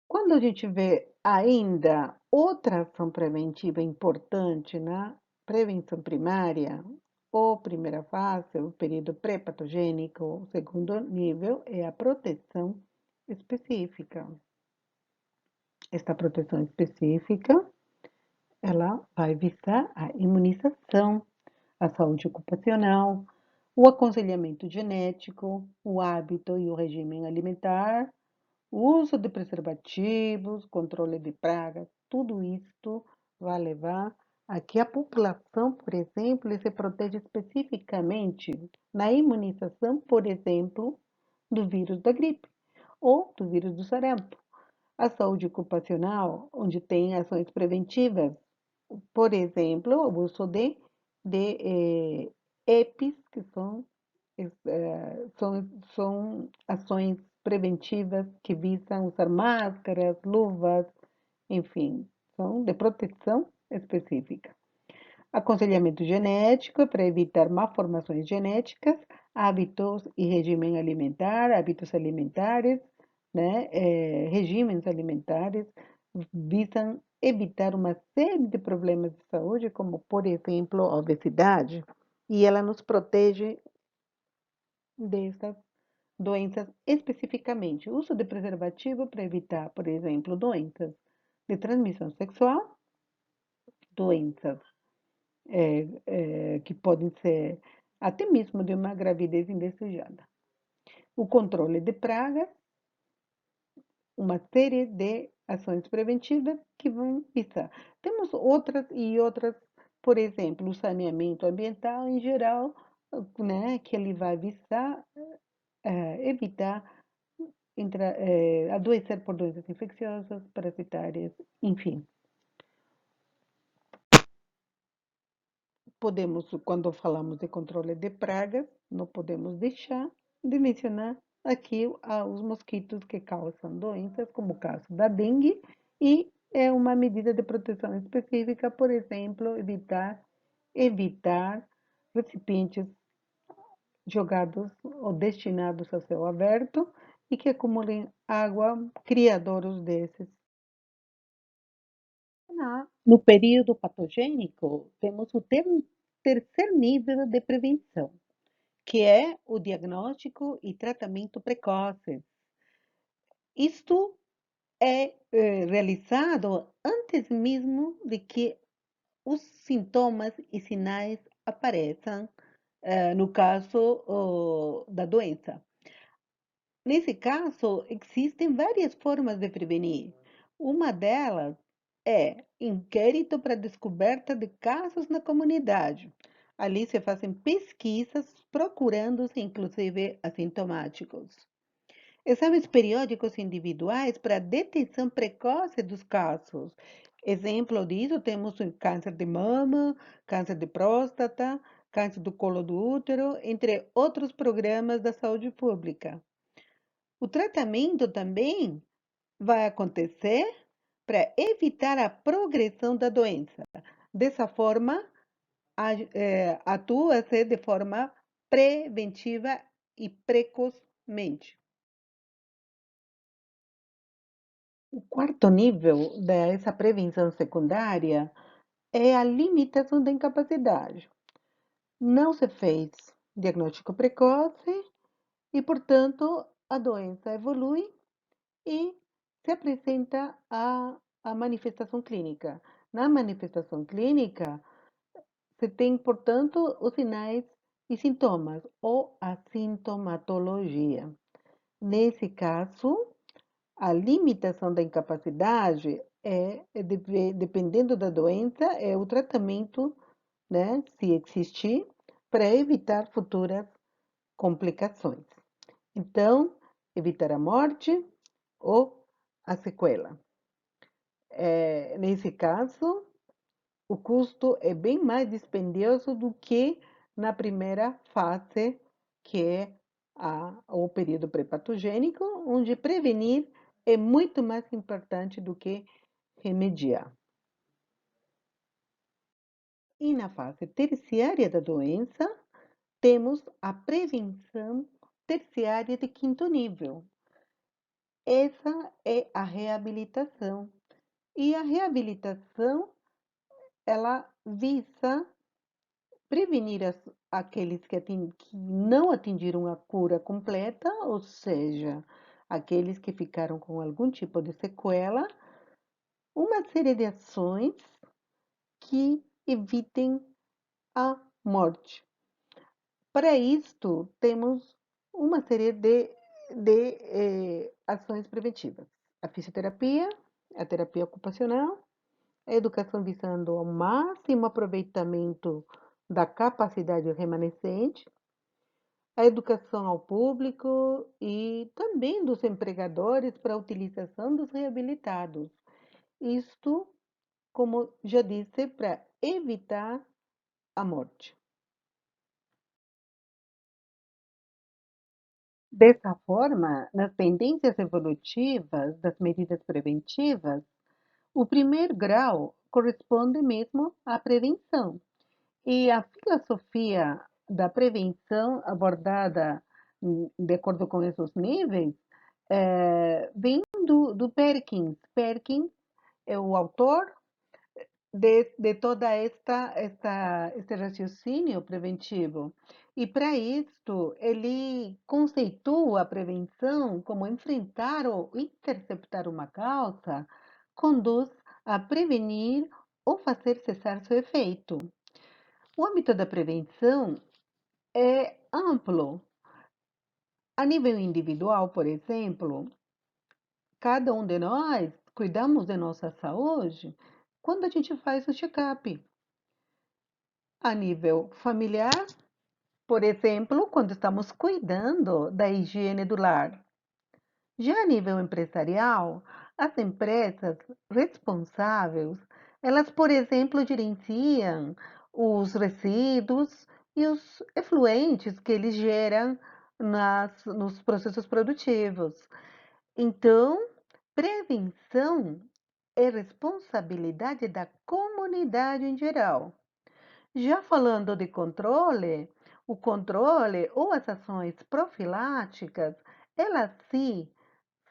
Quando a gente vê ainda outra ação preventiva importante na prevenção primária, ou primeira fase, o período pré-patogênico, o segundo nível é a proteção específica. Esta proteção específica, ela vai visar a imunização, a saúde ocupacional, o aconselhamento genético, o hábito e o regime alimentar, o uso de preservativos, controle de pragas, tudo isto vai levar a que a população, por exemplo, se proteja especificamente na imunização, por exemplo, do vírus da gripe ou do vírus do sarampo. A saúde ocupacional, onde tem ações preventivas, por exemplo, o uso de EPIs, que são ações preventivas que visam usar máscaras, luvas, enfim, são de proteção específica. Aconselhamento genético para evitar malformações genéticas, hábitos e regime alimentar, hábitos alimentares, né, regimes alimentares visam evitar uma série de problemas de saúde, como, por exemplo, a obesidade, e ela nos protege dessas doenças especificamente. O uso de preservativo para evitar, por exemplo, doenças de transmissão sexual, doenças que podem ser até mesmo de uma gravidez indesejada. O controle de pragas, uma série de ações preventivas que vão visar. Temos outras e outras, por exemplo, o saneamento ambiental em geral, né, que ele vai visar evitar adoecer por doenças infecciosas, parasitárias, enfim. Podemos, quando falamos de controle de pragas, não podemos deixar de mencionar aqui os mosquitos que causam doenças, como o caso da dengue, e é uma medida de proteção específica, por exemplo, evitar recipientes jogados ou destinados a céu aberto e que acumulem água, criadouros desses. No período patogênico, temos o terceiro nível de prevenção, que é o diagnóstico e tratamento precoce. Isto é realizado antes mesmo de que os sintomas e sinais apareçam, no caso da doença. Nesse caso, existem várias formas de prevenir. Uma delas é inquérito para descoberta de casos na comunidade. Ali se fazem pesquisas procurando, inclusive, assintomáticos. Exames periódicos individuais para detecção precoce dos casos. Exemplo disso, temos o câncer de mama, câncer de próstata, câncer do colo do útero, entre outros programas da saúde pública. O tratamento também vai acontecer para evitar a progressão da doença. Dessa forma, atua-se de forma preventiva e precocemente. O quarto nível dessa prevenção secundária é a limitação da incapacidade. Não se fez diagnóstico precoce e, portanto, a doença evolui e se apresenta a manifestação clínica. Na manifestação clínica, se tem, portanto, os sinais e sintomas, ou a sintomatologia. Nesse caso, a limitação da incapacidade dependendo da doença, é o tratamento, né, se existir, para evitar futuras complicações. Então, evitar a morte ou a sequela. Nesse caso, o custo é bem mais dispendioso do que na primeira fase, que é o período pré-patogênico, onde prevenir é muito mais importante do que remediar. E na fase terciária da doença, temos a prevenção terciária de quinto nível. Essa é a reabilitação. E a reabilitação, ela visa prevenir aqueles que não atingiram a cura completa, ou seja, aqueles que ficaram com algum tipo de sequela, uma série de ações que evitem a morte. Para isto, temos uma série de ações preventivas. A fisioterapia, a terapia ocupacional, a educação visando ao máximo aproveitamento da capacidade remanescente, a educação ao público e também dos empregadores para a utilização dos reabilitados. Isto, como já disse, para evitar a morte. Dessa forma, nas tendências evolutivas das medidas preventivas, o primeiro grau corresponde mesmo à prevenção. E a filosofia da prevenção abordada de acordo com esses níveis vem do Perkins. Perkins é o autor de toda este raciocínio preventivo. E para isto, ele conceitua a prevenção como enfrentar ou interceptar uma causa, conduz a prevenir ou fazer cessar seu efeito. O âmbito da prevenção é amplo. A nível individual, por exemplo, cada um de nós cuidamos de nossa saúde quando a gente faz o check-up. A nível familiar, por exemplo, quando estamos cuidando da higiene do lar. Já a nível empresarial, as empresas responsáveis, elas, por exemplo, gerenciam os resíduos e os efluentes que eles geram nos processos produtivos. Então, prevenção é responsabilidade da comunidade em geral. Já falando de controle, o controle ou as ações profiláticas, elas sim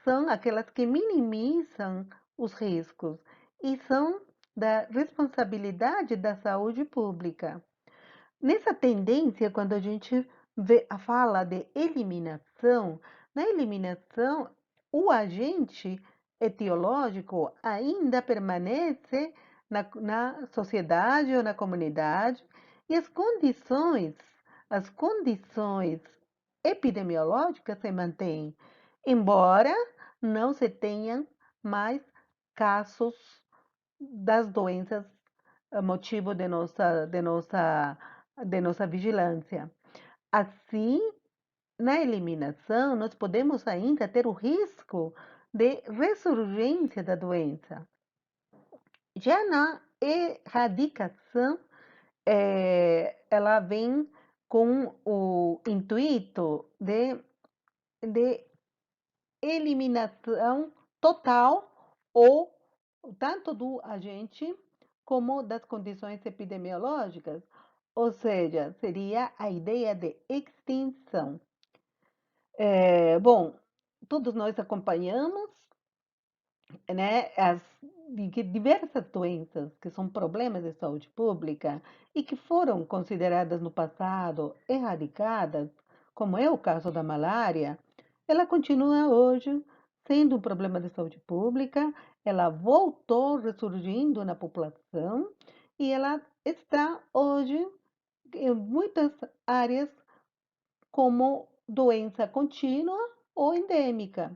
são aquelas que minimizam os riscos e são da responsabilidade da saúde pública. Nessa tendência, quando a gente fala de eliminação, na eliminação, o agente etiológico ainda permanece na sociedade ou na comunidade e as condições epidemiológicas se mantêm, embora não se tenham mais casos das doenças motivo de nossa vigilância. Assim, na eliminação, nós podemos ainda ter o risco de ressurgência da doença. Já na erradicação, ela vem com o intuito de eliminação total ou tanto do agente como das condições epidemiológicas, ou seja, seria a ideia de extinção. Bom, todos nós acompanhamos, né, diversas doenças que são problemas de saúde pública e que foram consideradas no passado erradicadas, como é o caso da malária, ela continua hoje sendo um problema de saúde pública, ela voltou ressurgindo na população e ela está hoje em muitas áreas como doença contínua ou endêmica.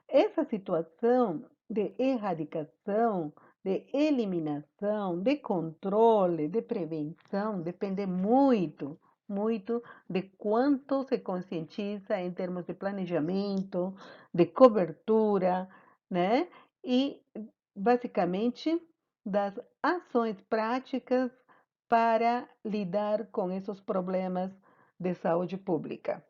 Essa situação de erradicação, de eliminação, de controle, de prevenção, depende muito, muito de quanto se conscientiza em termos de planejamento, de cobertura, né? E, basicamente, das ações práticas para lidar com esses problemas de saúde pública.